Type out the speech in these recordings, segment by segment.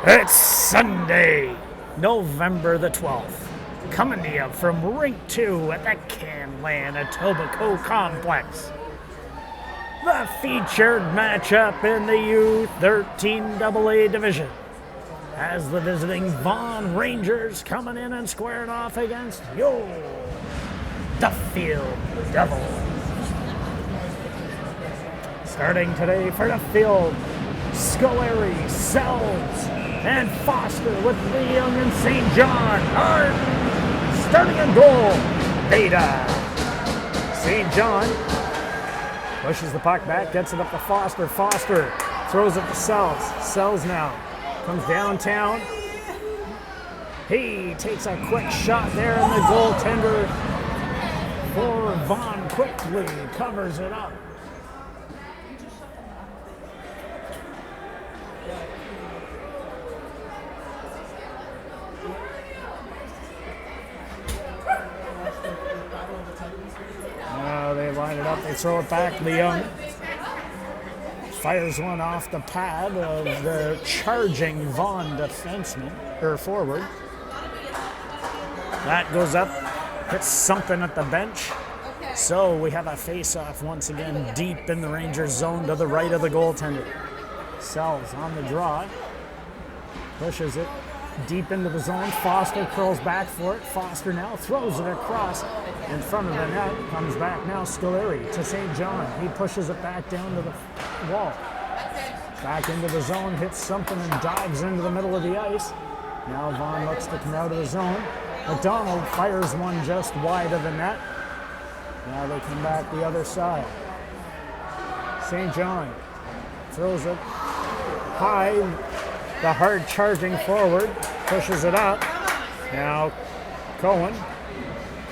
It's Sunday, November the 12th, coming to you from Rink 2 at the Canlan Etobicoke Complex. The featured matchup in the U13AA division as the visiting Vaughan Rangers coming in and squaring off against your Duffield Devils. Starting today for Duffield, Scolari, Sells, and Foster with Leung and St. John. Starting in goal, Beta. St. John pushes the puck back, gets it up to Foster. Foster throws it to Sells. Sells now comes downtown. He takes a quick shot there, and the goaltender for Vaughan quickly covers it up. They line it up, they throw it back. Leung fires one off the pad of the charging Vaughan defenseman, or forward. That goes up, hits something at the bench. So we have a face-off once again deep in the Rangers zone to the right of the goaltender. Sells on the draw, pushes it deep into the zone. Foster curls back for it. Foster now throws it across in front of the net. Comes back now, Scolari to St. John. He pushes it back down to the wall. Back into the zone, hits something and dives into the middle of the ice. Now Vaughan looks to come out of the zone. McDonald fires one just wide of the net. Now they come back the other side. St. John throws it high. The hard charging forward pushes it up. Now Cohen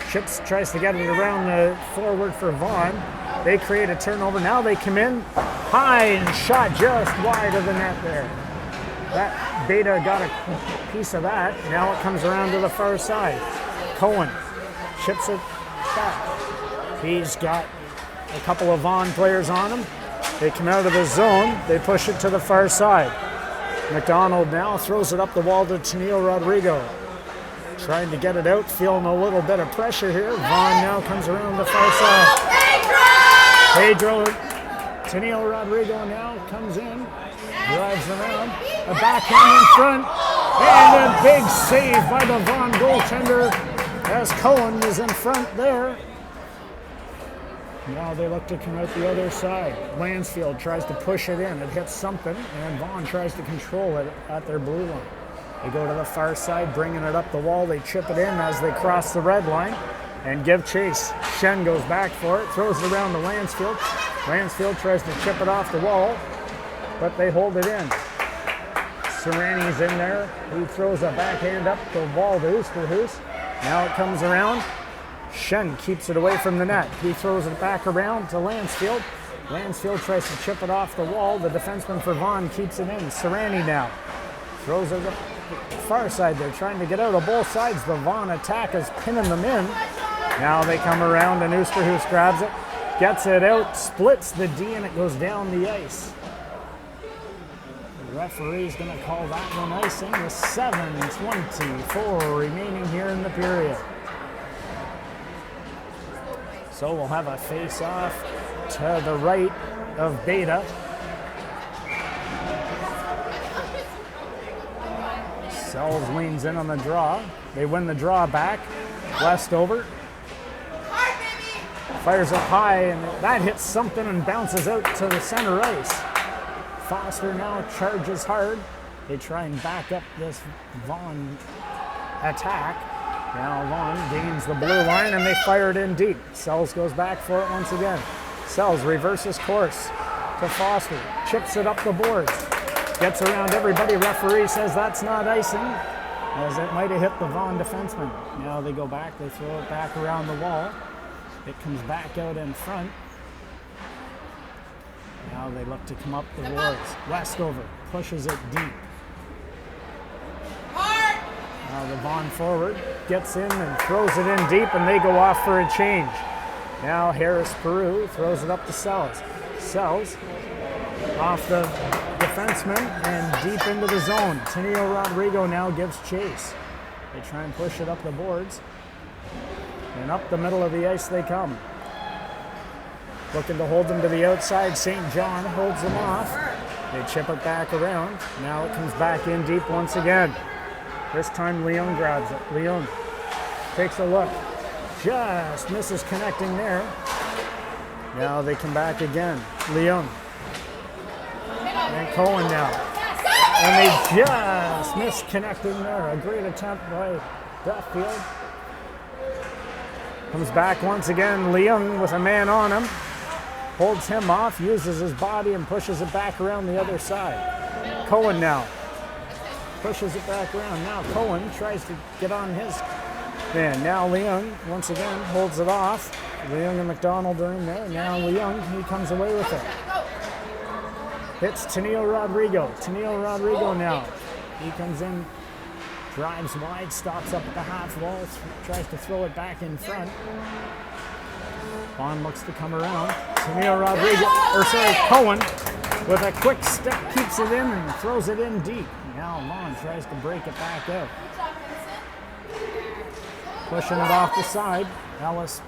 tries to get it around the forward for Vaughan. They create a turnover. Now they come in high and shot just wide of the net there. That Beta got a piece of that. Now it comes around to the far side. Cohen chips it back. He's got a couple of Vaughan players on him. They come out of the zone. They push it to the far side. McDonald now throws it up the wall to Tennille Rodrigo. Trying to get it out, feeling a little bit of pressure here. Vaughan now comes around the far side. Pedro, Tennille Rodrigo now comes in, drives around, a backhand in front, and a big save by the Vaughan goaltender as Cohen is in front there. Now they look to come out the other side. Lansfield tries to push it in. It hits something, and Vaughan tries to control it at their blue line. They go to the far side, bringing it up the wall. They chip it in as they cross the red line and give chase. Shen goes back for it, throws it around to Lansfield. Lansfield tries to chip it off the wall, but they hold it in. Serrani's in there. He throws a backhand up the wall to Oosterhuis. Now it comes around. Shen keeps it away from the net. He throws it back around to Lansfield. Lansfield tries to chip it off the wall. The defenseman for Vaughan keeps it in. Serrani now throws it up the far side. They're trying to get out of both sides. The Vaughan attack is pinning them in. Now they come around and Oosterhuis grabs it, gets it out, splits the D, and it goes down the ice. The referee's going to call that one icing with 7:24 remaining here in the period. So we'll have a face-off to the right of Beta. Sells leans in on the draw. They win the draw back. Westover fires up high, and that hits something and bounces out to the center ice. Foster now charges hard. They try and back up this Vaughan attack. Now Vaughan gains the blue line, and they fire it in deep. Sells goes back for it once again. Sells reverses course to Foster. Chips it up the boards. Gets around everybody. Referee says that's not icing, as it might have hit the Vaughan defenseman. Now they go back. They throw it back around the wall. It comes back out in front. Now they look to come up the boards. Westover pushes it deep. Now the Vaughan forward gets in and throws it in deep, and they go off for a change. Now Harris Peru throws it up to Sells. Sells off the defenseman and deep into the zone. Tenio Rodrigo now gives chase. They try and push it up the boards. And up the middle of the ice they come. Looking to hold them to the outside. St. John holds them off. They chip it back around. Now it comes back in deep once again. This time Leung grabs it. Leung takes a look. Just misses connecting there. Now they come back again. Leung. And Cohen now. And they just missed connecting there. A great attempt by Duffield. Comes back once again. Leung with a man on him. Holds him off, uses his body and pushes it back around the other side. Cohen now. Pushes it back around. Now Cohen tries to get on his man. Now Leung once again holds it off. Leung and McDonald are in there. Now Leung, he comes away with it. Hits Tenio Rodrigo. Tenio Rodrigo now. He comes in, drives wide, stops up at the half wall, tries to throw it back in front. Vaughan looks to come around. Tenio Rodrigo, Cohen with a quick step keeps it in and throws it in deep. Now Vaughan tries to break it back out. Pushing it off the side. Ellis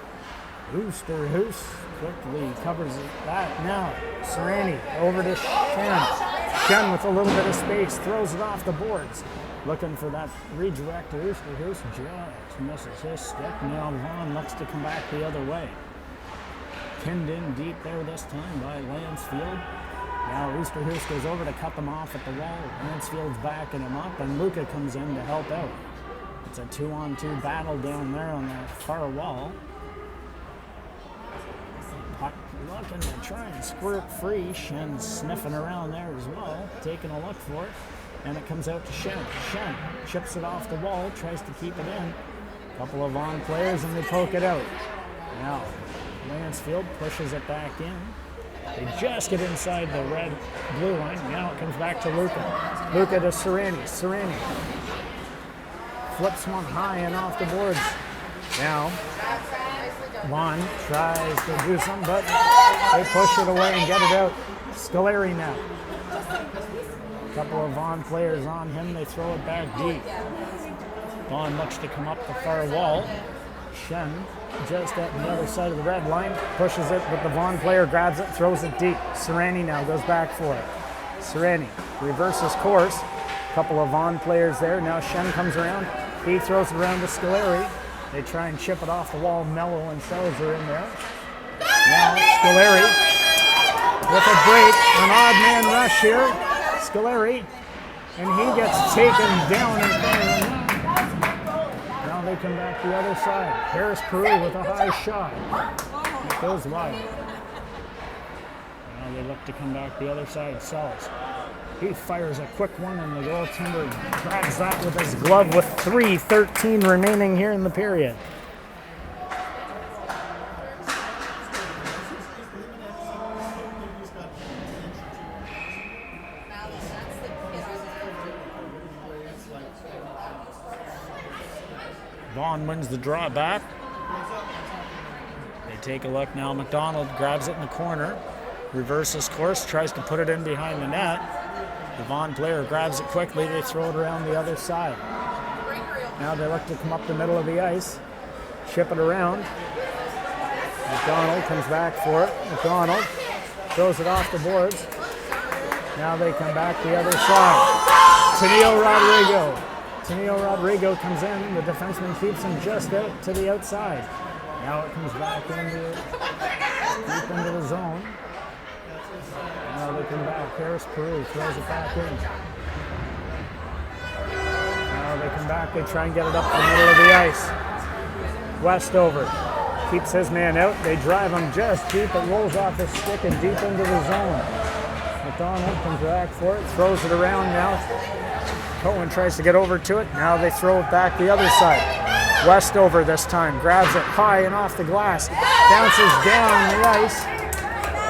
Oosterhuis quickly covers that. Now Serrani over to Shen. Shen with a little bit of space throws it off the boards. Looking for that redirect to Oosterhuis. Just misses his stick. Now Vaughan looks to come back the other way. Pinned in deep there this time by Lansfield. Now Oosterhuis goes over to cut them off at the wall. Lansfield's backing him up, and Luca comes in to help out. It's a 2-on-2 battle down there on that far wall. Puck looking to try and squirt free. Shen's sniffing around there as well, taking a look for it. And it comes out to Shen. Shen chips it off the wall, tries to keep it in. A couple of Vaughan players, and they poke it out. Now Lansfield pushes it back in. They just get inside the red-blue line. Now it comes back to Luca. Luca to Serrani. Serrani flips one high and off the boards. Now Vaughan tries to do something, but they push it away and get it out. Scoleri now. A couple of Vaughan players on him. They throw it back deep. Vaughan looks to come up the far wall. Shen just at the other side of the red line, pushes it, but the Vaughan player grabs it, throws it deep. Serrani now goes back for it. Serrani reverses course. A couple of Vaughan players there. Now Shen comes around. He throws it around to Scoleri. They try and chip it off the wall. Mello and Sellers are in there. Now Scoleri with a break, an odd man rush here. Scoleri, and he gets taken down in front of him. Now they come back the other side. Harris Peru with a high shot. It goes wide. Now they look to come back the other side. Sellers. He fires a quick one, and the goaltender grabs that with his glove with 3:13 remaining here in the period. Vaughan wins the draw back. They take a look now. McDonald grabs it in the corner, reverses course, tries to put it in behind the net. The Vaughan player grabs it quickly. They throw it around the other side. Now they look to come up the middle of the ice, chip it around. McDonald comes back for it. McDonald throws it off the boards. Now they come back the other side. Tenio Rodrigo. Tenio Rodrigo comes in. The defenseman keeps him just out to the outside. Now it comes back deep into the zone. Now they come back. Harris Peru throws it back in. Now they come back. They try and get it up the middle of the ice. Westover keeps his man out. They drive him just deep. It rolls off his stick and deep into the zone. McDonald comes back for it. Throws it around now. Cohen tries to get over to it. Now they throw it back the other side. Westover this time grabs it high and off the glass. Bounces down the ice.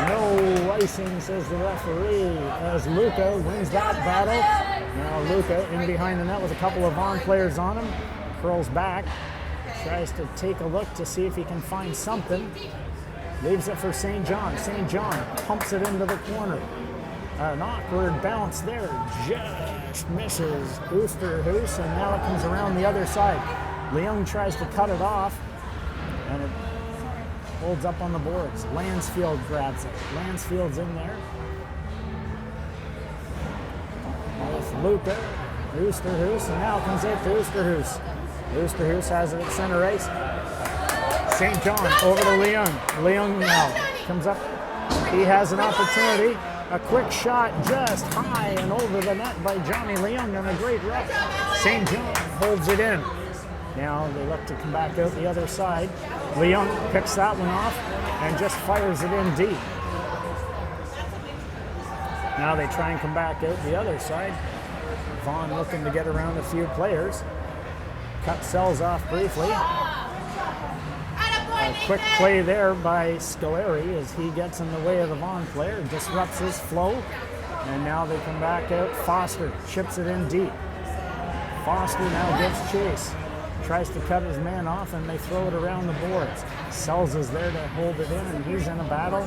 No icing, says the referee, as Luca wins that battle. Now Luca in behind the net with a couple of Vaughan players on him. Curls back. Tries to take a look to see if he can find something. Leaves it for St. John. St. John pumps it into the corner. An awkward bounce there, just misses Oosterhuis, and now it comes around the other side. Leung tries to cut it off, and it holds up on the boards. Lansfield grabs it. Lansfield's in there. With Luca, Oosterhuis, and now comes out to Oosterhuis. Oosterhuis has it at center ice. St. John over to Leung. Leung now comes up. He has an opportunity. A quick shot just high and over the net by Johnny Leung, and a great rush. St. John holds it in. Now they look to come back out the other side. Leung picks that one off and just fires it in deep. Now they try and come back out the other side. Vaughan looking to get around a few players. Cut Sells off briefly. A quick play there by Scoleri as he gets in the way of the Vaughan player, disrupts his flow. And now they come back out. Foster chips it in deep. Foster now gives chase. Tries to cut his man off, and they throw it around the boards. Sells is there to hold it in, and he's in a battle.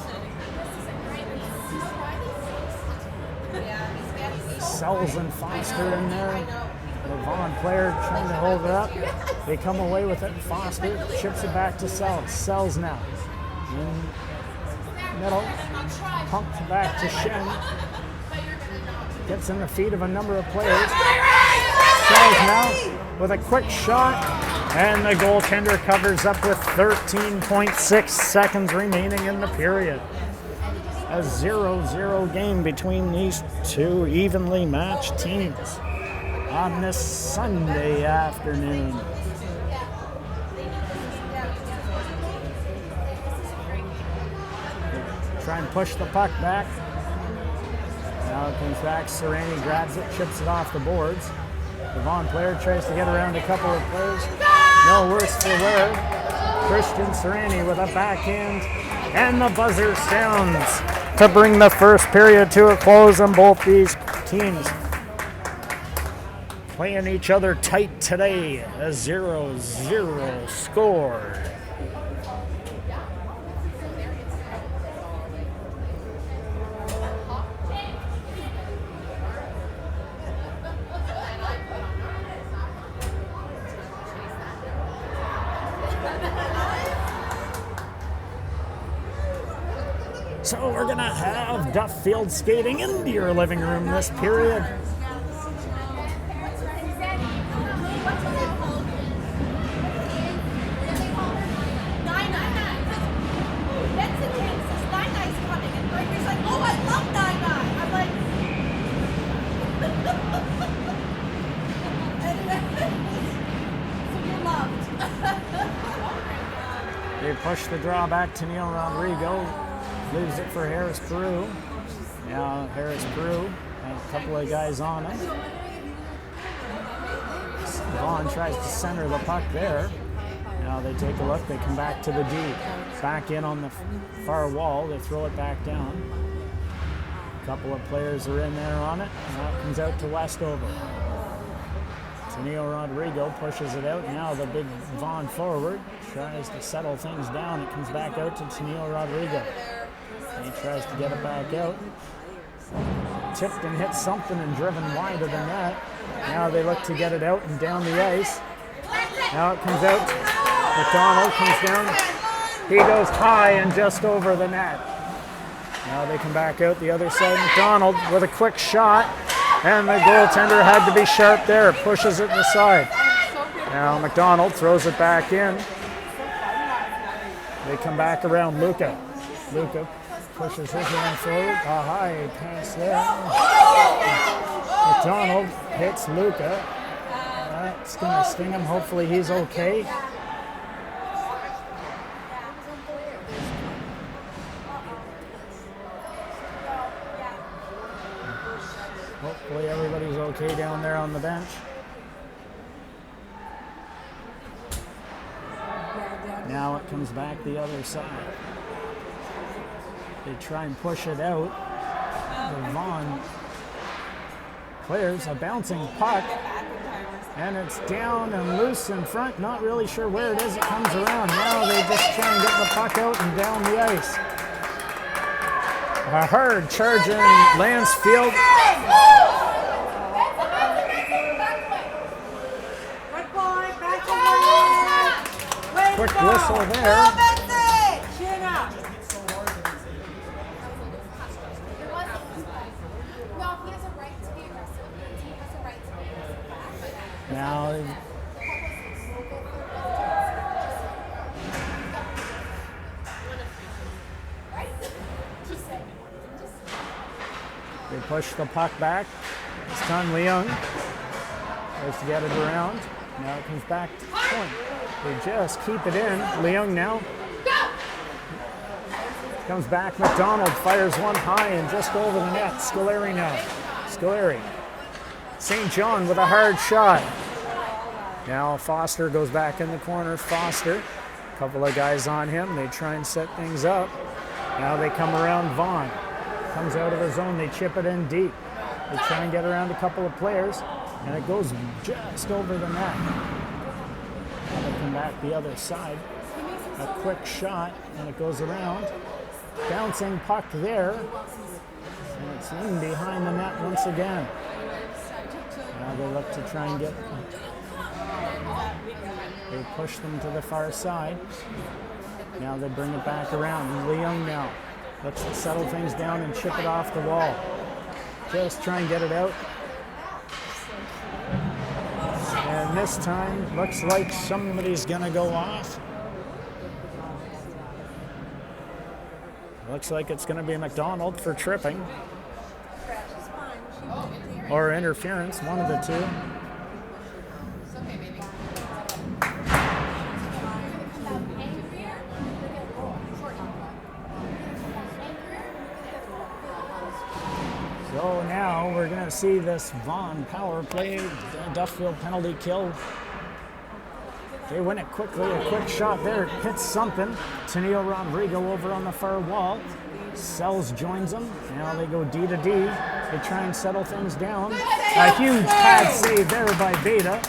Sells and Foster in there. The Vaughan player trying to hold it up. They come away with it. Foster chips it back to Sells. Sells now. In middle. Pumped back to Shen. Gets in the feet of a number of players. Sells now with a quick shot. And the goaltender covers up with 13.6 seconds remaining in the period. A 0-0 game between these two evenly matched teams on this Sunday afternoon. Try and push the puck back. Now it comes back. Serrani grabs it, chips it off the boards. The Vaughan player tries to get around a couple of players. No worse for wear. Christian Serrani with a backhand, and the buzzer sounds to bring the first period to a close, and both these teams playing each other tight today. A 0-0 score. So we're going to have Duffield skating into your living room this period. They push the draw back to Neil Rodrigo. Leaves it for Harris Peru. Now Harris Peru has a couple of guys on him. Vaughan tries to center the puck there. Now they take a look. They come back to the D. Back in on the far wall. They throw it back down. A couple of players are in there on it. Now it comes out to Westover. Neil Rodrigo pushes it out. Now the big Vaughan forward tries to settle things down. It comes back out to Neil Rodrigo. He tries to get it back out. Tipped and hit something and driven wide of the net. Now they look to get it out and down the ice. Now it comes out. McDonald comes down. He goes high and just over the net. Now they come back out the other side. McDonald with a quick shot. And the goaltender had to be sharp there. Pushes it to the side. Now McDonald throws it back in. They come back around Luca. Luca pushes his man forward. A high pass there. McDonald hits Luca. That's going to sting him. Hopefully he's okay. Hopefully everybody's okay down there on the bench. Now it comes back the other side. They try and push it out. The Vaughan players, a bouncing puck, and it's down and loose in front. Not really sure where it is. It comes around. Now they just try and get the puck out and down the ice. A hard charge in Lansfield. Quick whistle there. Now they push the puck back. This time Leung tries to get it around. Now it comes back to point. They just keep it in. Leung now comes back. McDonald fires one high and just over the net. Scoleri now. Scoleri. St. John with a hard shot. Now Foster goes back in the corner. Foster, a couple of guys on him. They try and set things up. Now they come around Vaughan. Comes out of the zone. They chip it in deep. They try and get around a couple of players, and it goes just over the net. Now they come back the other side. A quick shot, and it goes around. Bouncing puck there, and it's in behind the net once again. Now they look to try and get. They push them to the far side. Now they bring it back around. And Leung now looks to settle things down and chip it off the wall. Just try and get it out. And this time, looks like somebody's gonna go off. Looks like it's gonna be McDonald for tripping. Or interference, one of the two. So now we're going to see this Vaughan power play, Duffield penalty kill. They win it quickly, a quick shot there, it hits something. Tenio Rodrigo over on the far wall. Sells joins them. Now they go D to D. They try and settle things down. A huge pad save there by Beta.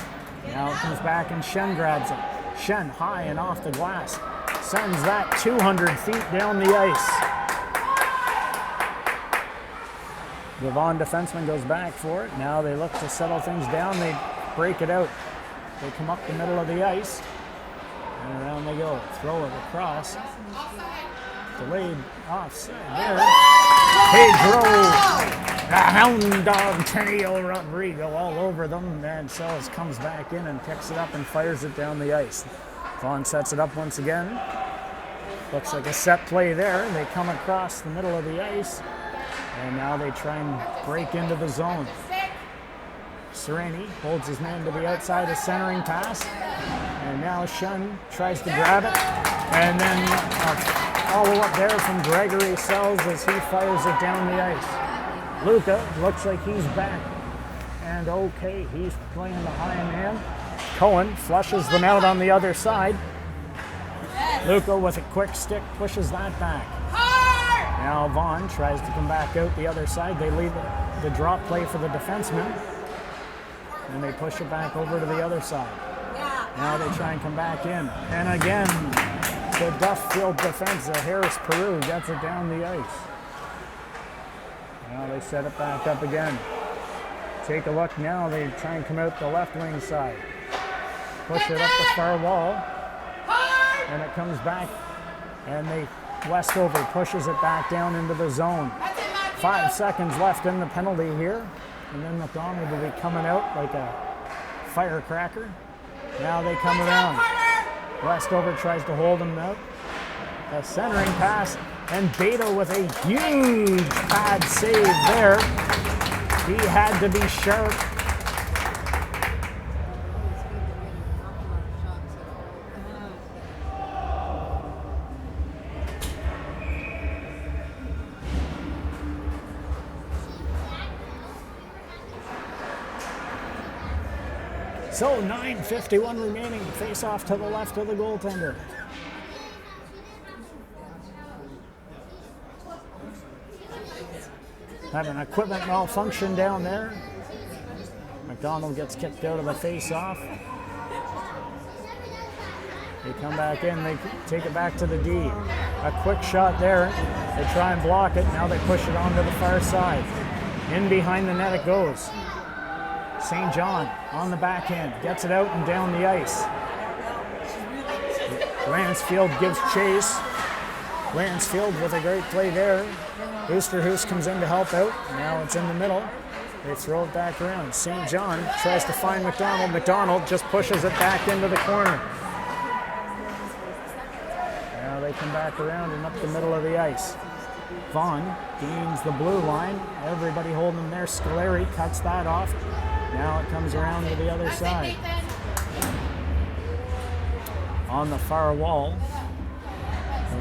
Now it comes back and Shen grabs it. Shen high and off the glass. Sends that 200 feet down the ice. The Vaughan defenseman goes back for it. Now they look to settle things down. They break it out. They come up the middle of the ice. And around they go. Throw it across. Delayed offside there. Pedro, the hound dog, Tenio Rodrigo all over them. And Sells comes back in and picks it up and fires it down the ice. Vaughan sets it up once again. Looks like a set play there. They come across the middle of the ice. And now they try and break into the zone. Sereni holds his man to the outside, a centering pass. And now Shun tries to grab it. And then a follow-up there from Gregory Sells as he fires it down the ice. Luca looks like he's back. And okay, he's playing the high man. Cohen flushes them out on the other side. Luca with a quick stick pushes that back. Now Vaughan tries to come back out the other side. They leave the drop play for the defenseman. And they push it back over to the other side. Now they try and come back in. And again, the Duffield defense, Harris Peru, gets it down the ice. Now they set it back up again. Take a look now. They try and come out the left wing side. Push it up the far wall. And it comes back. And they Westover pushes it back down into the zone. 5 seconds left in the penalty here. And then McDonald will be coming out like a firecracker. Now they come around. Westover tries to hold him out. A centering pass. And Beta with a huge pad save there. He had to be sharp. So 9:51 remaining. Face off to the left of the goaltender. Having equipment malfunction down there. McDonald gets kicked out of the face-off. They come back in. They take it back to the D. A quick shot there. They try and block it. Now they push it onto the far side. In behind the net it goes. St. John on the backhand. Gets it out and down the ice. Lansfield gives chase. Lansfield with a great play there. Oosterhuis comes in to help out. Now it's in the middle. They throw it back around. St. John tries to find McDonald. McDonald just pushes it back into the corner. Now they come back around and up the middle of the ice. Vaughan gains the blue line. Everybody holding him there. Scoleri cuts that off. Now it comes around to the other side. On the far wall,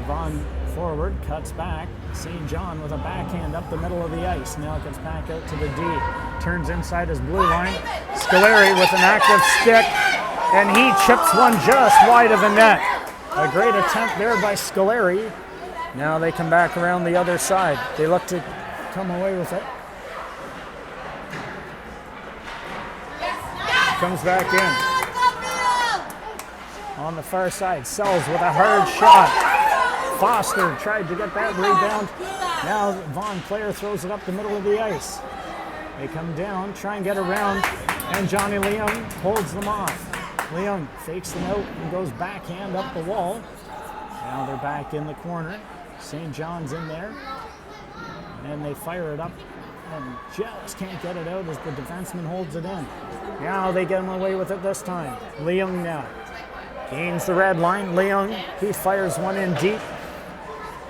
Vaughan forward, cuts back. St. John with a backhand up the middle of the ice. Now it gets back out to the D. Turns inside his blue line. Scoleri with an active stick, and he chips one just wide of the net. A great attempt there by Scoleri. Now they come back around the other side. They look to come away with it. Comes back in. On the far side, Sells with a hard shot. Foster tried to get that rebound. Now Vaughan player throws it up the middle of the ice. They come down, try and get around, and Johnny Leung holds them off. Leung fakes them out and goes backhand up the wall. Now they're back in the corner. St. John's in there. And they fire it up and just can't get it out as the defenseman holds it in. Now they get him away with it this time. Leung now gains the red line. Leung, he fires one in deep.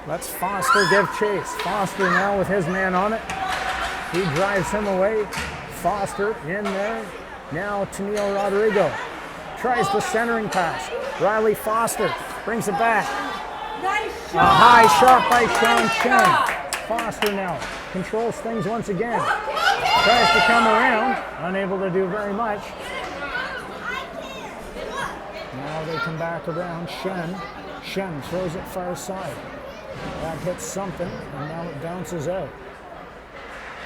Lets Foster give chase. Foster now with his man on it. He drives him away. Foster in there. Now to Neil Rodrigo. Tries the centering pass. Riley Foster brings it back. A high shot by Sean Chen. Foster now controls things once again. Tries to come around. Unable to do very much. Now they come back around. Shen throws it far side. That hits something, and now it bounces out.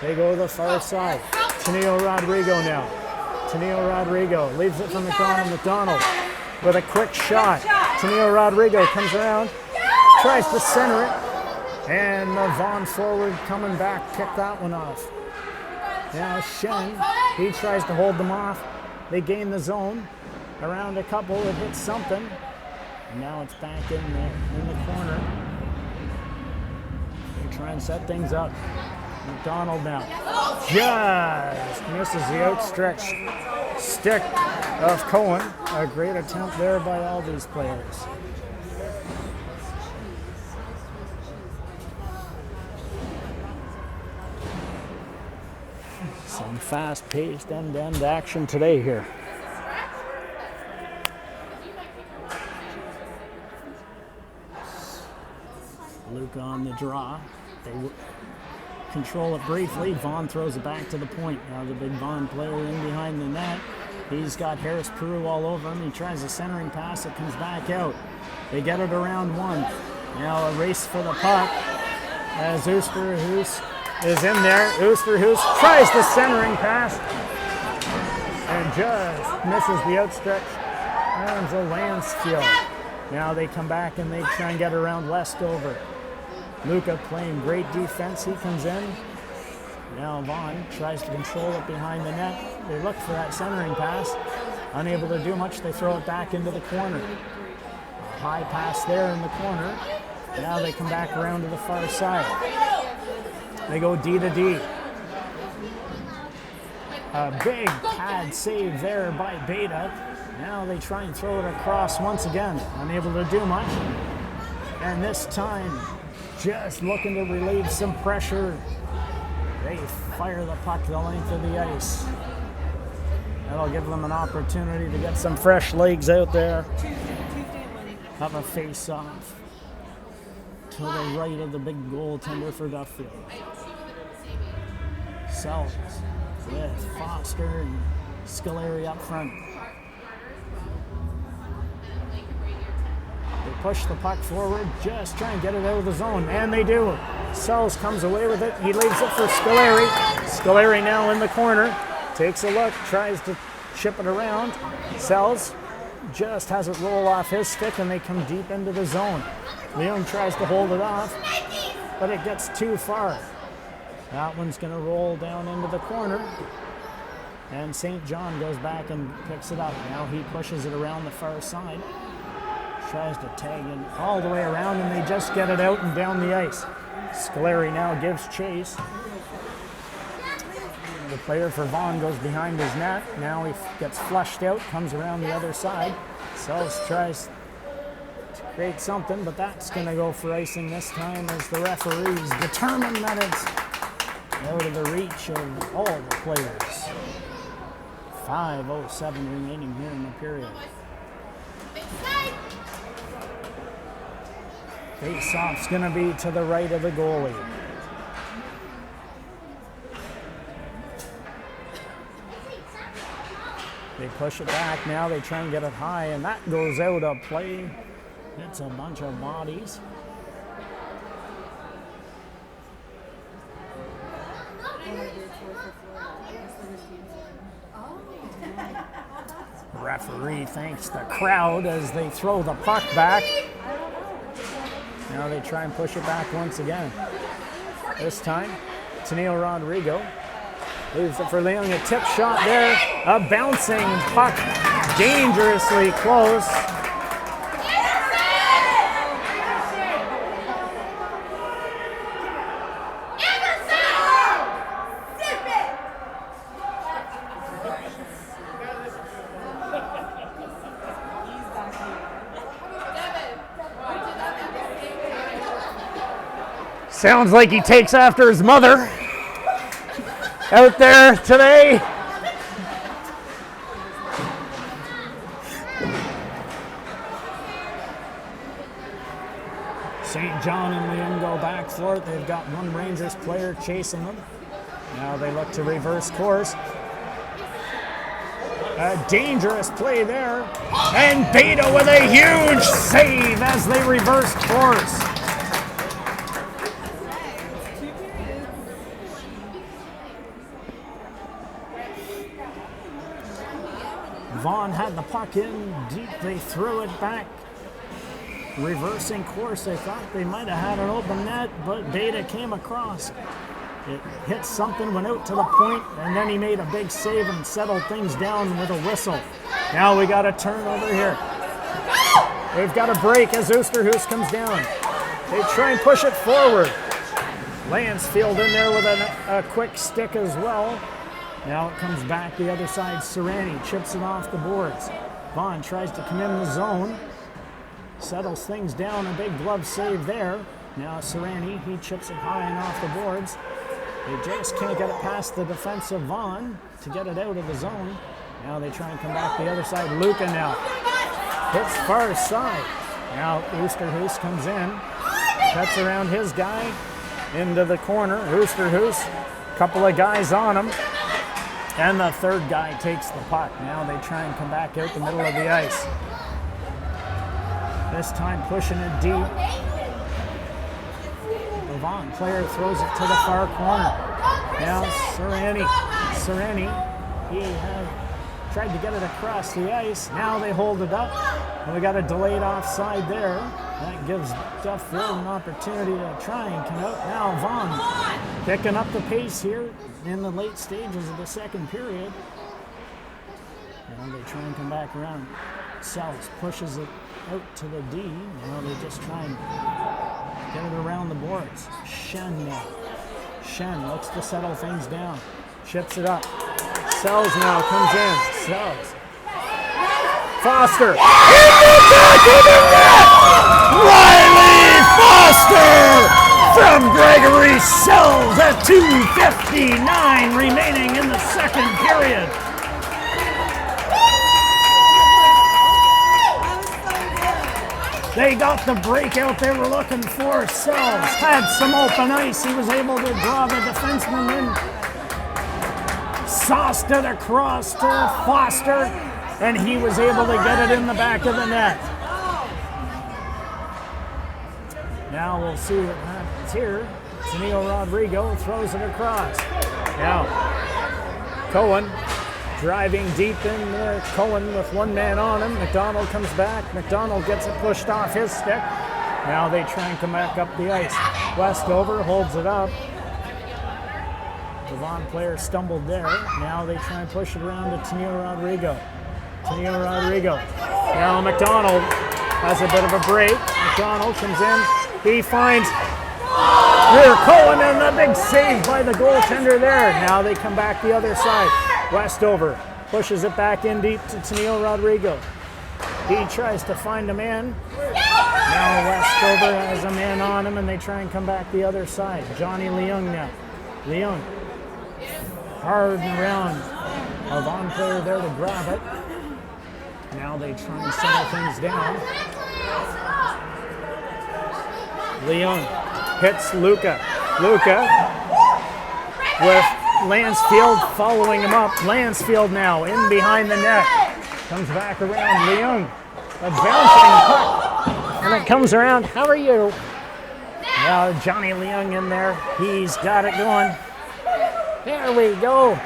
They go to the far side. Tenio Rodrigo now. Tenio Rodrigo leaves it for McDonald. McDonald with a quick shot. Tenio Rodrigo comes around, tries to center it, and the Vaughan forward coming back picked that one off. Now Shen, he tries to hold them off. They gain the zone. Around a couple, it hits something. And now it's back in there, in the corner. Try and set things up. McDonald now just misses the outstretched stick of Cohen. A great attempt there by all these players. Some fast-paced end-to-end action today here. Luke on the draw. They control it briefly. Vaughan throws it back to the point. Now the big Vaughan player in behind the net. He's got Harris Peru all over him. He tries a centering pass. It comes back out. They get it around one. Now a race for the puck as Oosterhuis is in there. Oosterhuis tries the centering pass and just misses the outstretched arms of Lansfield. Now they come back and they try and get around Westover. Luca playing great defense. He comes in. Now Vaughan tries to control it behind the net. They look for that centering pass. Unable to do much, they throw it back into the corner. A high pass there in the corner. Now they come back around to the far side. They go D to D. A big pad save there by Beta. Now they try and throw it across once again. Unable to do much. And this time, just looking to relieve some pressure. They fire the puck the length of the ice. That'll give them an opportunity to get some fresh legs out there. Have a face-off to the right of the big goaltender for Duffield. Sells with Foster and Scoleri up front. They push the puck forward, just try and get it out of the zone, and they do. Sells comes away with it. He leaves it for Scoleri. Scoleri now in the corner. Takes a look, tries to chip it around. Sells just has it roll off his stick, and they come deep into the zone. Leung tries to hold it off, but it gets too far. That one's going to roll down into the corner, and St. John goes back and picks it up. Now he pushes it around the far side, tries to tag in all the way around, and they just get it out and down the ice. Scolari now gives chase. The player for Vaughan goes behind his net. Now he gets flushed out, comes around the other side. Sells tries to create something, but that's going to go for icing this time as the referees determine that it's out of the reach of all the players. 5:07 remaining here in the period. Face-off's going to be to the right of the goalie. They push it back. Now they try and get it high, and that goes out of play. It's a bunch of bodies. Referee thanks the crowd as they throw the puck back. Now they try and push it back once again. This time, it's Neil Rodrigo. Leaves it for Leung. A tip shot there. A bouncing puck dangerously close. Sounds like he takes after his mother out there today. St. John and Leung go back for it. They've got one Rangers player chasing them. Now they look to reverse course. A dangerous play there. And Beta with a huge save as they reverse course. Vaughan had the puck in deep. They threw it back. Reversing course. They thought they might have had an open net, but Beta came across. It hit something, went out to the point, and then he made a big save and settled things down with a whistle. Now we got a turnover here. They've got a break as Oosterhuis comes down. They try and push it forward. Lansfield in there with a quick stick as well. Now it comes back the other side. Serrani chips it off the boards. Vaughan tries to come in the zone. Settles things down. A big glove save there. Now Serrani, he chips it high and off the boards. They just can't get it past the defense of Vaughan to get it out of the zone. Now they try and come back the other side. Luca now hits far side. Now Oosterhuis comes in. Cuts around his guy into the corner. Oosterhuis, couple of guys on him. And the third guy takes the puck. Now they try and come back out the middle of the ice. This time pushing it deep. The Vaughan player throws it to the far corner. Now Serrani, he had tried to get it across the ice. Now they hold it up. And we got a delayed offside there. That gives Duffield an opportunity to try and come out. Now Vaughan picking up the pace here in the late stages of the second period. Now they try and come back around. Sells pushes it out to the D. Now they just try and get it around the boards. Shen now. Shen looks to settle things down. Chips it up. Sells now comes in. Sells. Foster. In the back of the net! Riley Foster from Gregory Sells at 2:59 remaining in the second period. They got the breakout they were looking for. Sells had some open ice. He was able to draw the defenseman in. Sauced it across to Foster, and he was able to get it in the back of the net. Now we'll see what happens here. Neil Rodrigo throws it across. Now, Cohen Driving deep in there, Cohen with one man on him. McDonald comes back. McDonald gets it pushed off his stick. Now they try and come back up the ice. Westover holds it up. The Vaughan player stumbled there. Now they try and push it around to Tennille Rodrigo. Tennille Rodrigo. Now McDonald has a bit of a break. McDonald comes in. He finds rear Cohen and a big save by the goaltender there. Now they come back the other side. Westover pushes it back in deep to Tennille Rodrigo. He tries to find a man. Now Westover has a man on him and they try and come back the other side. Johnny Leung now. Leung. Hard and around. A Vaughan player there to grab it. Now they try and settle things down. Leung hits Luca. Luca with Lansfield following him up. Lansfield now in behind the net. Comes back around. Leung. A bouncing puck. And it comes around. How are you? Now Johnny Leung in there. He's got it going. There we go.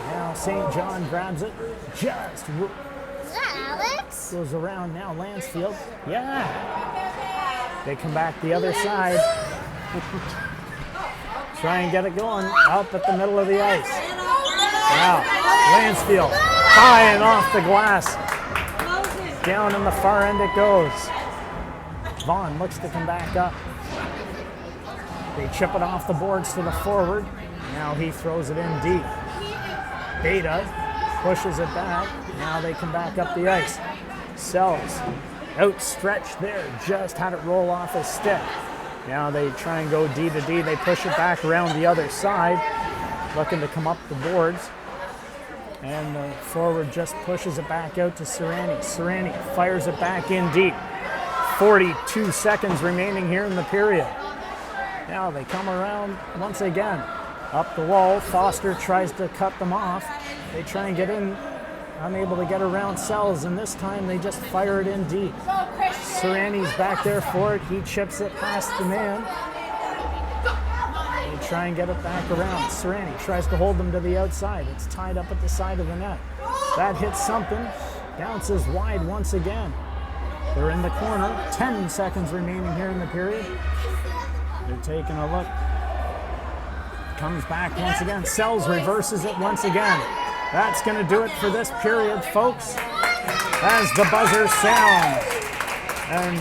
Now St. John grabs it. Just Is that Alex? goes around now. Lansfield. Yeah. They come back the other side. Try and get it going up at the middle of the ice. Now Lansfield high and off the glass. Down in the far end it goes. Vaughan looks to come back up. They chip it off the boards to the forward. Now he throws it in deep. Beta pushes it back. Now they come back up the ice. Sells outstretched there. Just had it roll off his stick. Now they try and go D to D. They push it back around the other side. Looking to come up the boards. And the forward just pushes it back out to Serrani. Serrani fires it back in deep. 42 seconds remaining here in the period. Now they come around once again. Up the wall, Foster tries to cut them off. They try and get in, unable to get around Sells, and this time they just fire it in deep. Serrani's back there for it. He chips it past the man. They try and get it back around. Serrani tries to hold them to the outside. It's tied up at the side of the net. That hits something. Bounces wide once again. They're in the corner. 10 seconds remaining here in the period. They're taking a look. Comes back once again. Sells reverses it once again. That's going to do it for this period, folks. As the buzzer sounds. And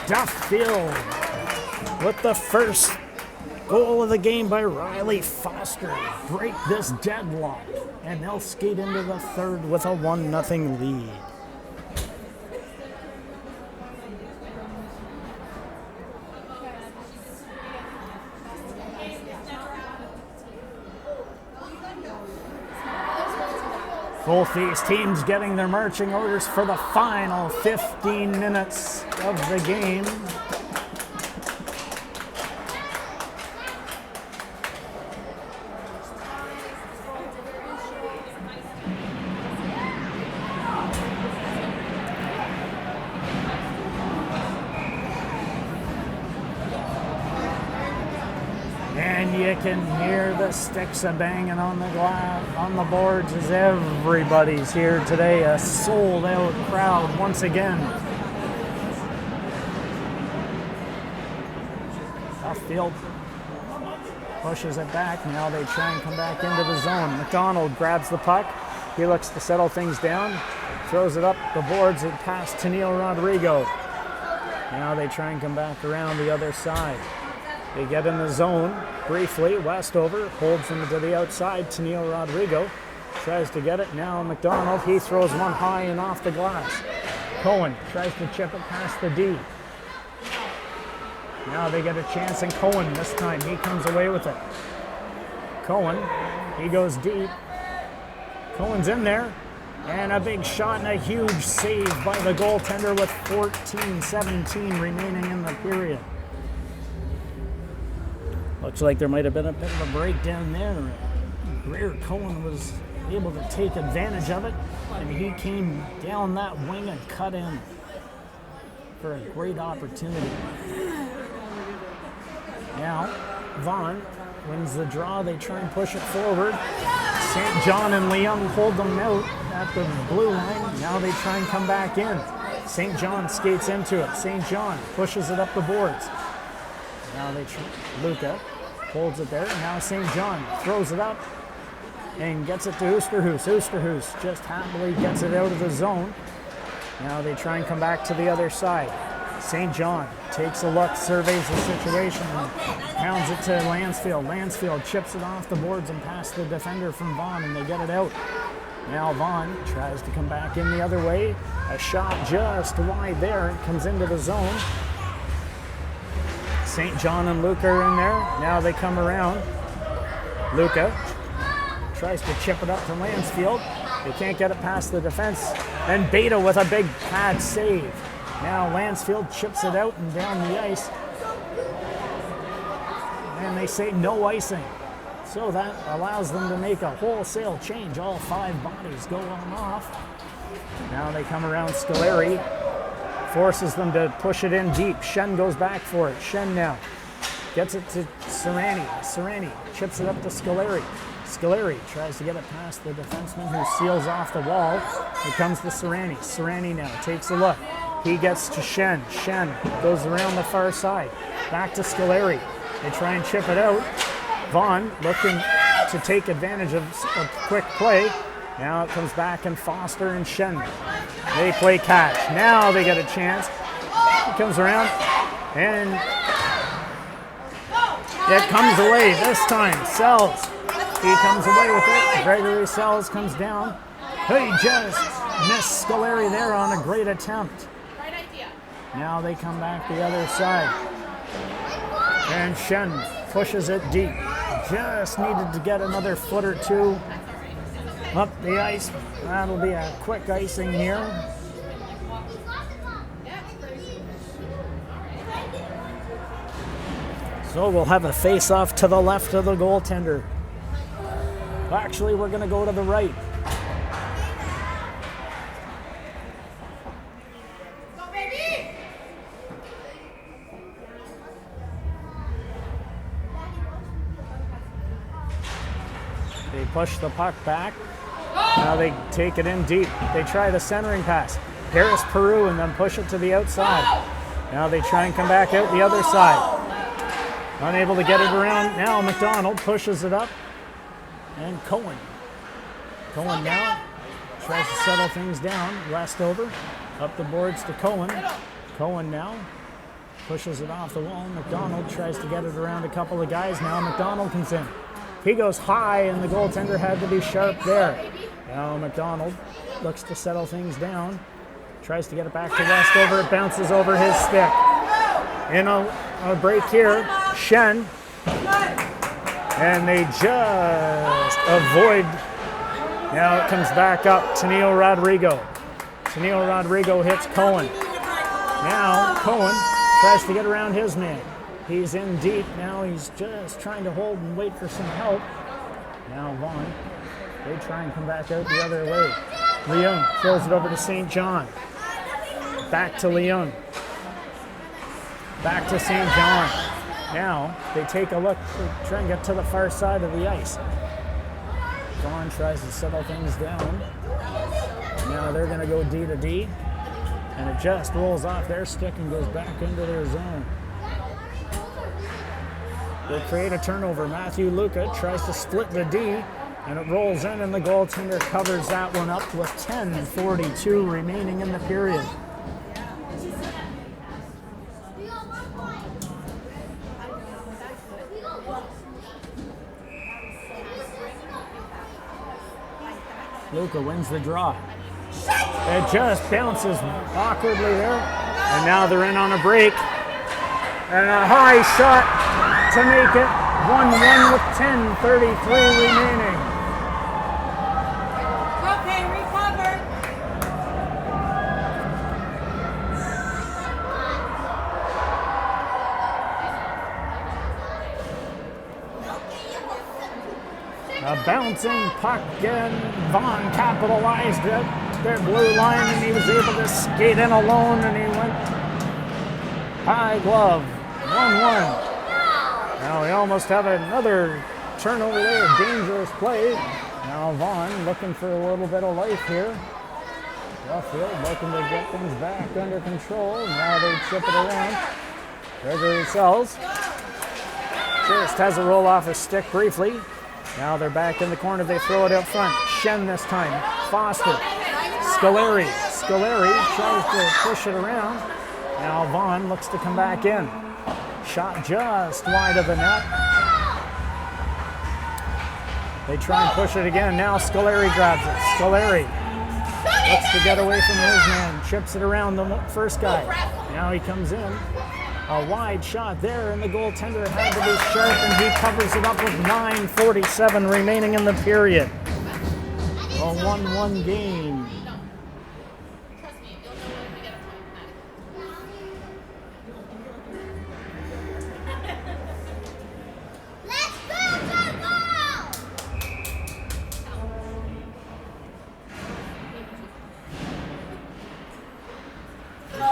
Duffield with the first goal of the game by Riley Foster. Break this deadlock. And they'll skate into the third with a 1-0 lead. Both these teams getting their marching orders for the final 15 minutes of the game. And you can hear the sticks a-banging on the glass, on the boards as everybody's here today. A sold-out crowd once again. Duffield pushes it back. Now they try and come back into the zone. McDonald grabs the puck. He looks to settle things down. Throws it up the boards and past Tennille Rodrigo. Now they try and come back around the other side. They get in the zone briefly. Westover holds them to the outside. Tennille Rodrigo tries to get it. Now McDonald, he throws one high and off the glass. Cohen tries to chip it past the D. Now they get a chance, and Cohen this time, he comes away with it. Cohen, he goes deep. Cohen's in there. And a big shot and a huge save by the goaltender with 14-17 remaining in the period. Looks like there might have been a bit of a breakdown there. Greer Cohen was able to take advantage of it, and he came down that wing and cut in for a great opportunity. Now, Vaughan wins the draw. They try and push it forward. St. John and Leung hold them out at the blue line. Now they try and come back in. St. John skates into it. St. John pushes it up the boards. Now Luca holds it there. Now St. John throws it up and gets it to Oosterhuis. Oosterhuis just happily gets it out of the zone. Now they try and come back to the other side. St. John takes a look, surveys the situation, and pounds it to Lansfield. Lansfield chips it off the boards and past the defender from Vaughan, and they get it out. Now Vaughan tries to come back in the other way. A shot just wide there. It comes into the zone. St. John and Luca are in there. Now they come around. Luca tries to chip it up to Lansfield. They can't get it past the defense. And Beta with a big pad save. Now Lansfield chips it out and down the ice. And they say no icing. So that allows them to make a wholesale change. All 5 bodies go on off. Now they come around. Scoleri forces them to push it in deep. Shen goes back for it. Shen now gets it to Serrani. Serrani chips it up to Scoleri. Scoleri tries to get it past the defenseman who seals off the wall. It comes to Serrani. Serrani now takes a look. He gets to Shen. Shen goes around the far side. Back to Scoleri. They try and chip it out. Vaughan looking to take advantage of a quick play. Now it comes back and Foster and Shen. They play catch. Now they get a chance. He comes around and it comes away this time. Sells. He comes away with it. Gregory Sells comes down. He just missed Scoleri there on a great attempt. Now they come back the other side. And Shen pushes it deep. Just needed to get another foot or two up the ice. That'll be a quick icing here. So we'll have a face-off to the left of the goaltender. Actually, we're going to go to the right. Go, baby! They push the puck back. Now they take it in deep. They try the centering pass. Harris Peru and then push it to the outside. Now they try and come back out the other side. Unable to get it around. Now McDonald pushes it up. And Cohen. Cohen now tries to settle things down. Westover up the boards to Cohen. Cohen now pushes it off the wall. McDonald tries to get it around a couple of guys. Now McDonald comes in. He goes high and the goaltender had to be sharp there. Now McDonald looks to settle things down. Tries to get it back to Westover. It bounces over his stick. In a break here, Shen. And they just avoid. Now it comes back up to Neil Rodrigo. Neil Rodrigo hits Cohen. Now Cohen tries to get around his man. He's in deep. Now he's just trying to hold and wait for some help. Now Vaughan. They try and come back out the other way. Leung throws it over to St. John. Back to Leung. Back to St. John. Now they take a look, try and get to the far side of the ice. Vaughan tries to settle things down. Now they're going to go D to D. And it just rolls off their stick and goes back into their zone. They create a turnover. Matthew Luca tries to split the D. And it rolls in and the goaltender covers that one up with 10:42 remaining in the period. Luca wins the draw. It just bounces awkwardly there. And now they're in on a break. And a high shot to make it 1-1 with 10:33 remaining. Okay, recover. A bouncing puck, and Vaughan capitalized it. Their blue line, and he was able to skate in alone, and he went high glove. 1-1. Now Now we almost have another turnover there, dangerous play. Now Vaughan looking for a little bit of life here. Duffield looking to get things back under control. Now they chip it around. Gregory Sells just has a roll off a stick briefly. Now they're back in the corner. They throw it out front. Shen this time. Foster. Scoleri tries to push it around. Now Vaughan looks to come back in. Shot just wide of the net. They try and push it again. Now Scoleri grabs it. Scoleri looks to get away from his man. Chips it around the first guy. Now he comes in. A wide shot there, and the goaltender had to be sharp, and he covers it up with 9:47 remaining in the period. A 1-1 game.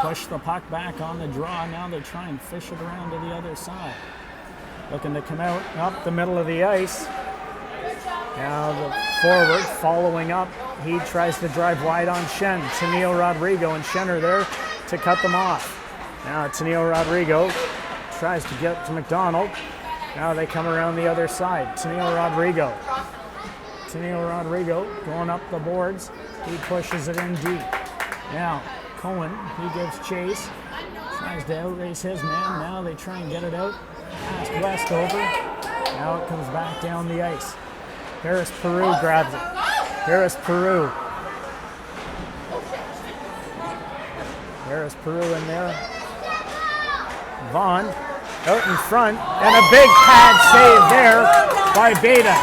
Push the puck back on the draw. Now they try and fish it around to the other side. Looking to come out up the middle of the ice. Now the forward following up. He tries to drive wide on Shen. Tennille Rodrigo and Shen are there to cut them off. Now Tennille Rodrigo tries to get to McDonald. Now they come around the other side. Tennille Rodrigo going up the boards. He pushes it in deep. Now Cohen, he gives chase, tries to outrace his man. Now they try and get it out past Westover. Now it comes back down the ice. Harris Peru grabs it. Harris Peru in there. Vaughan out in front, and a big pad save there by Beta.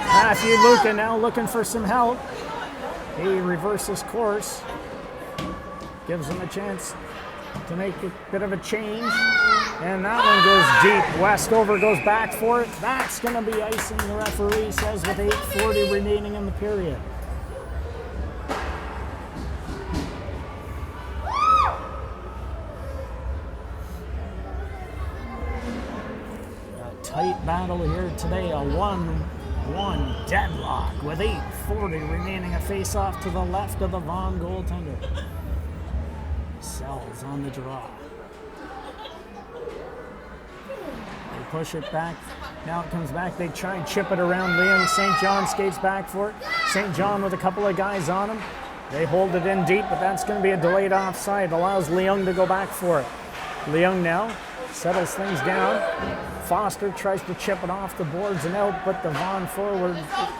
Matthew Luca now looking for some help. He reverses course. Gives him a chance to make a bit of a change. And that one goes deep. Westover goes back for it. That's going to be icing, the referee says, with 8:40 remaining in the period. A tight battle here today. A 1-1 deadlock with 8:40 remaining. A face-off to the left of the Vaughan goaltender. Sells on the draw. They push it back. Now it comes back. They try and chip it around Leung. St. John skates back for it. St. John with a couple of guys on him. They hold it in deep, but that's going to be a delayed offside. Allows Leung to go back for it. Leung now settles things down. Foster tries to chip it off the boards and out, but the Vaughan forward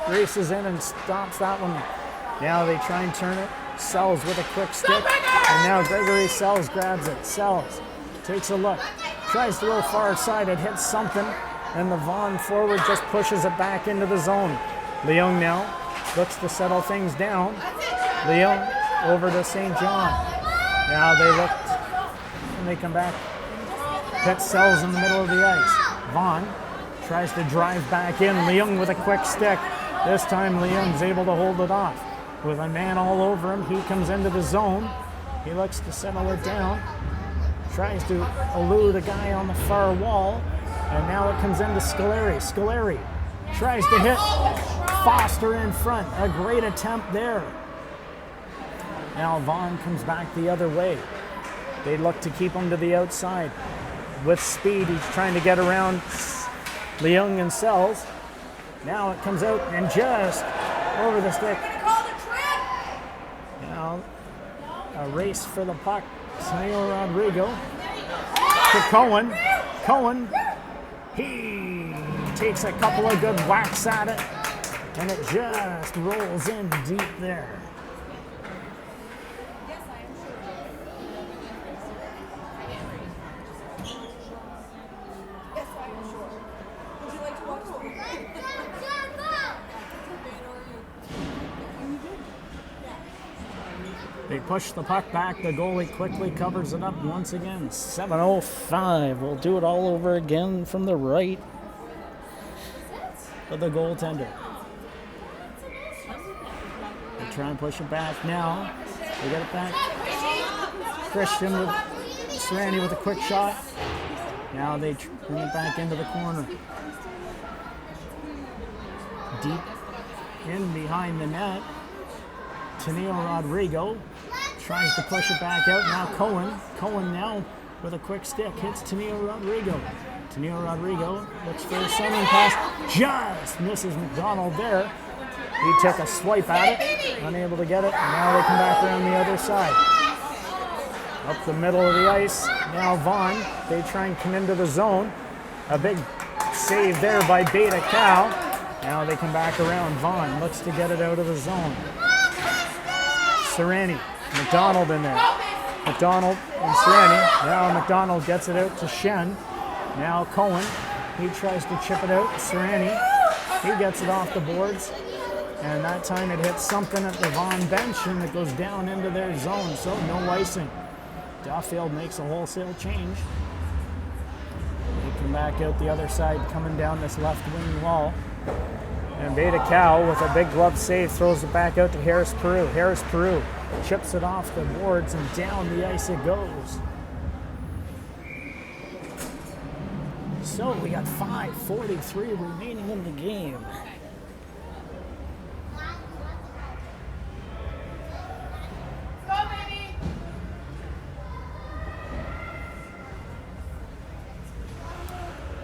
races in and stops that one. Now they try and turn it. Sells with a quick stick, and now Gregory Sells grabs it. Sells takes a look, tries to go far side, it hits something, and the Vaughan forward just pushes it back into the zone. Leung now looks to settle things down. Leung over to St. John. Now they look, and they come back. Hit Sells in the middle of the ice. Vaughan tries to drive back in. Leung with a quick stick. This time Leung's able to hold it off. With a man all over him, he comes into the zone. He looks to settle it down. Tries to elude a guy on the far wall. And now it comes into Scoleri. Scoleri tries to hit Foster in front. A great attempt there. Now Vaughan comes back the other way. They look to keep him to the outside. With speed, he's trying to get around Leung and Sells. Now it comes out and just over the stick. Now, a race for the puck. Tennille Rodrigo to Cohen. Cohen, he takes a couple of good whacks at it, and it just rolls in deep there. They push the puck back. The goalie quickly covers it up once again. 7:05. We'll do it all over again from the right of the goaltender. They try and push it back now. They get it back. Christian with Serrani with a quick shot. Now they bring it back into the corner. Deep in behind the net. Tenio Rodrigo tries to push it back out. Now Cohen. Cohen now with a quick stick hits Tenio Rodrigo. Tenio Rodrigo looks for a centering pass. Just misses McDonald there. He took a swipe at it, unable to get it, and now they come back around the other side. Up the middle of the ice, now Vaughan. They try and come into the zone. A big save there by Beta Cal. Now they come back around. Vaughan looks to get it out of the zone. Serrani, McDonald in there. McDonald and Serrani. Now McDonald gets it out to Shen. Now Cohen, he tries to chip it out. Serrani, he gets it off the boards. And that time it hits something at the Vaughan bench and it goes down into their zone, so no icing. Duffield makes a wholesale change. They come back out the other side, coming down this left wing wall. And Beta Cal, with a big glove save, throws it back out to Harris Peru. Harris Peru chips it off the boards and down the ice it goes. So we got 5:43 remaining in the game.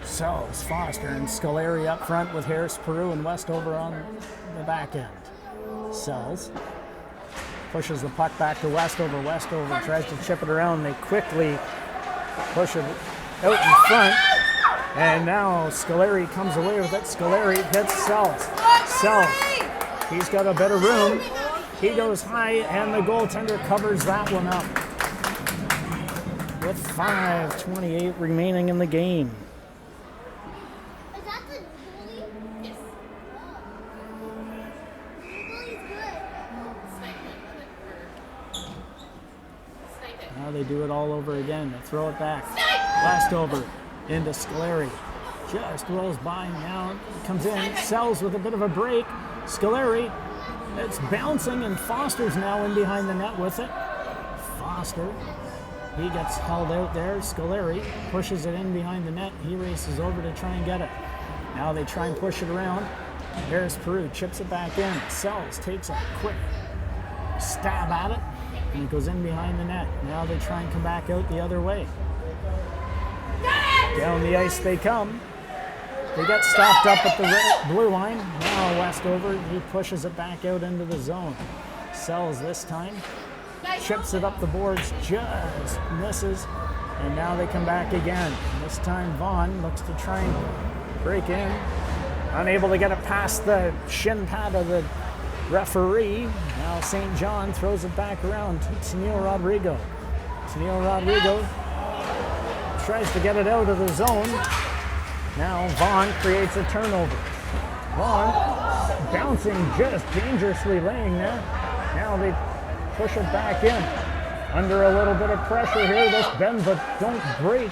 Sells, Foster, and Scoleri up front with Harris, Peru, and Westover on the back end. Sells. Pushes the puck back to Westover. Westover tries to chip it around. They quickly push it out in front. And now Scoleri comes away with it. Scoleri hits Sells. Sells. He's got a bit of room. He goes high, and the goaltender covers that one up. With 5:28 remaining in the game. Now they do it all over again. They throw it back. Westover into Scoleri. Just rolls by now. Comes in. Sells with a bit of a break. Scoleri. It's bouncing, and Foster's now in behind the net with it. Foster. He gets held out there. Scoleri pushes it in behind the net. He races over to try and get it. Now they try and push it around. Harris Peru chips it back in. Sells takes a quick stab at it. And it goes in behind the net. Now they try and come back out the other way. Down the ice they come. They get stopped up at the blue line. Now Westover, he pushes it back out into the zone. Sells this time. Chips it up the boards, just misses. And now they come back again. This time Vaughan looks to try and break in. Unable to get it past the shin pad of the referee. Now St. John throws it back around to Tenio Rodrigo. Tenio Rodrigo tries to get it out of the zone. Now Vaughan creates a turnover. Vaughan bouncing, just dangerously laying there. Now they push it back in. Under a little bit of pressure here, this bends but don't break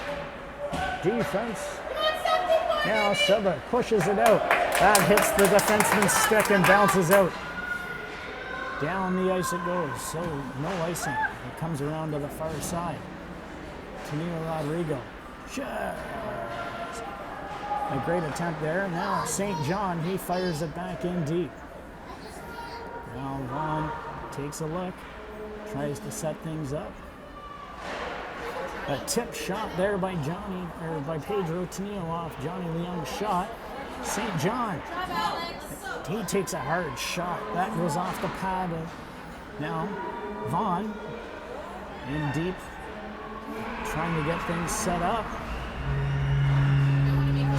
defense. Now Seba pushes it out. That hits the defenseman's stick and bounces out. Down the ice it goes, so no icing. It comes around to the far side. Tenio Rodrigo. Just a great attempt there. Now St. John, he fires it back in deep. Now Vaughan takes a look, tries to set things up. A tip shot there by Pedro Tenio off Johnny Leung's shot. St. John, he takes a hard shot. That goes off the pad. Now Vaughan in deep, trying to get things set up.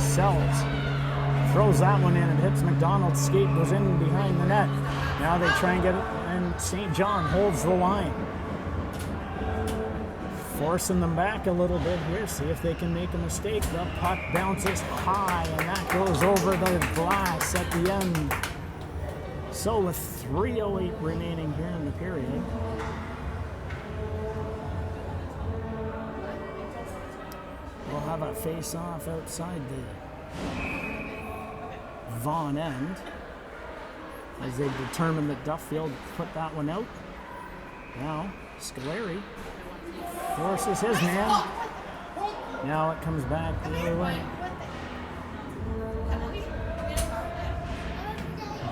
Sells. Throws that one in and hits McDonald's skate, goes in behind the net. Now they try and get it, and St. John holds the line. Forcing them back a little bit here, see if they can make a mistake. The puck bounces high, and that goes over the glass at the end. So with 3:08 remaining here in the period, we'll have a face-off outside the Vaughan end, as they determined that Duffield put that one out. Now Scoleri forces his man. Now it comes back the other way.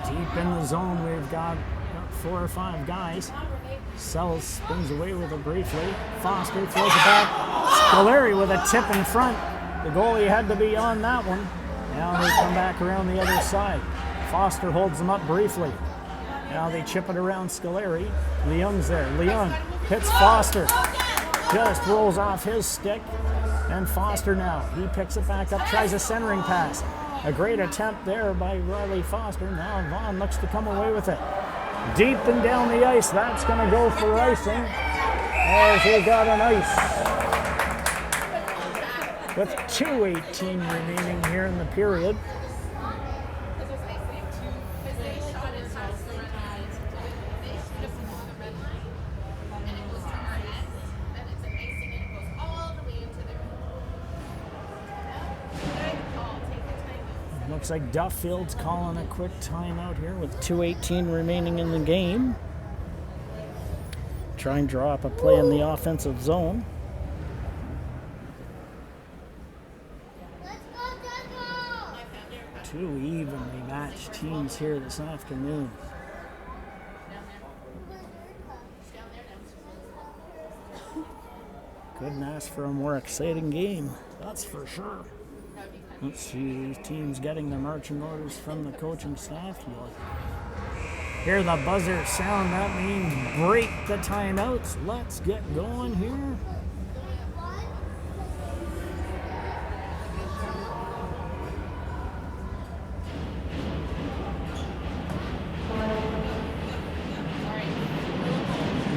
Deep in the zone, we've got 4 or 5 guys. Sells, spins away with it briefly. Foster throws it back. Scolari with a tip in front. The goalie had to be on that one. Now they come back around the other side. Foster holds them up briefly. Now they chip it around Scolari. Leung's there. Leung hits Foster. Just rolls off his stick. And Foster now, he picks it back up, tries a centering pass. A great attempt there by Riley Foster. Now Vaughan looks to come away with it. Deep and down the ice, that's going to go for icing. As we got an ice. With 2:18 remaining here in the period. Looks like Duffield's calling a quick timeout here with 2:18 remaining in the game. Try and draw up a play in the offensive zone. Two evenly matched teams here this afternoon. Couldn't ask for a more exciting game, that's for sure. Let's see these teams getting their marching orders from the coaching staff. You'll hear the buzzer sound. That means break the timeouts. Let's get going here.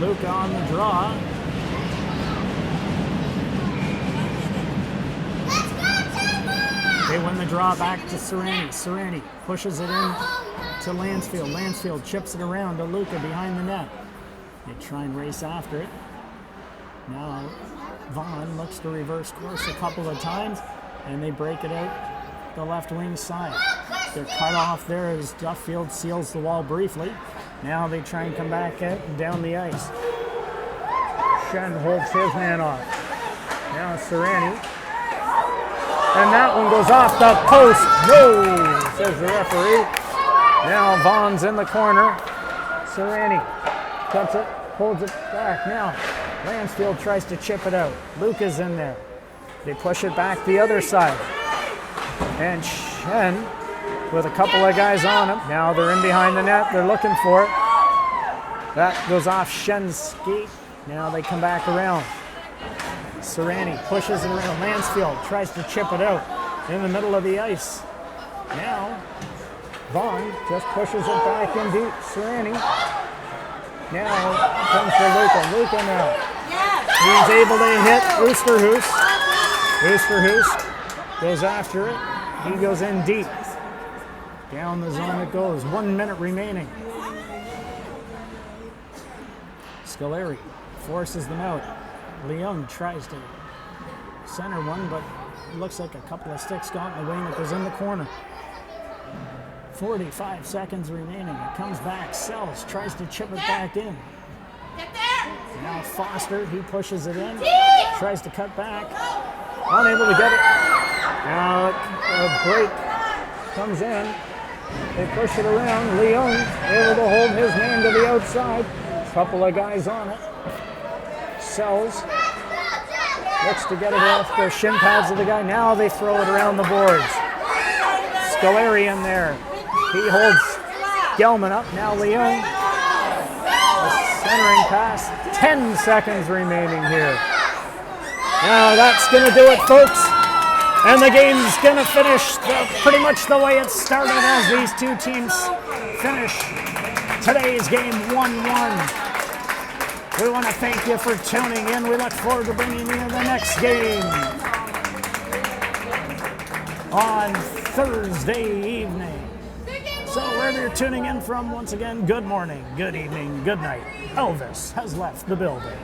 Luca on the draw. They win the draw back to Serrani. Serrani pushes it in to Lansfield. Lansfield chips it around to Luca behind the net. They try and race after it. Now Vaughan looks to reverse course a couple of times, and they break it out the left wing side. They're cut off there as Duffield seals the wall briefly. Now they try and come back out and down the ice. Shen holds his man off. Now Serrani. And that one goes off the post. No, says the referee. Now Vaughan's in the corner. Serrani cuts it, holds it back. Now Lansfield tries to chip it out. Luca's in there. They push it back the other side. And Shen with a couple of guys on him. Now they're in behind the net. They're looking for it. That goes off Shen's skate. Now they come back around. Serrani pushes it around. Lansfield tries to chip it out in the middle of the ice. Now, Vaughan just pushes it back in deep. Serrani. Now comes for Luca. Luca now. He's able to hit Oosterhuis. Oosterhuis goes after it. He goes in deep. Down the zone it goes. 1 minute remaining. Scolari forces them out. Leung tries to center one, but it looks like a couple of sticks got in the wing that was in the corner. 45 seconds remaining. It comes back. Sells, tries to chip it back in. Get there! Now Foster, he pushes it in. Tries to cut back. Unable to get it. Now a break comes in. They push it around. Leung able to hold his man to the outside. Couple of guys on it. Sells. Looks to get it off the shin pads of the guy. Now they throw it around the boards. Scolari in there. He holds Gelman up. Now Leung. A centering pass. 10 seconds remaining here. Now that's going to do it, folks. And the game's going to finish pretty much the way it started as these two teams finish today's game 1-1. We want to thank you for tuning in. We look forward to bringing you the next game on Thursday evening. So wherever you're tuning in from, once again, good morning, good evening, good night. Elvis has left the building.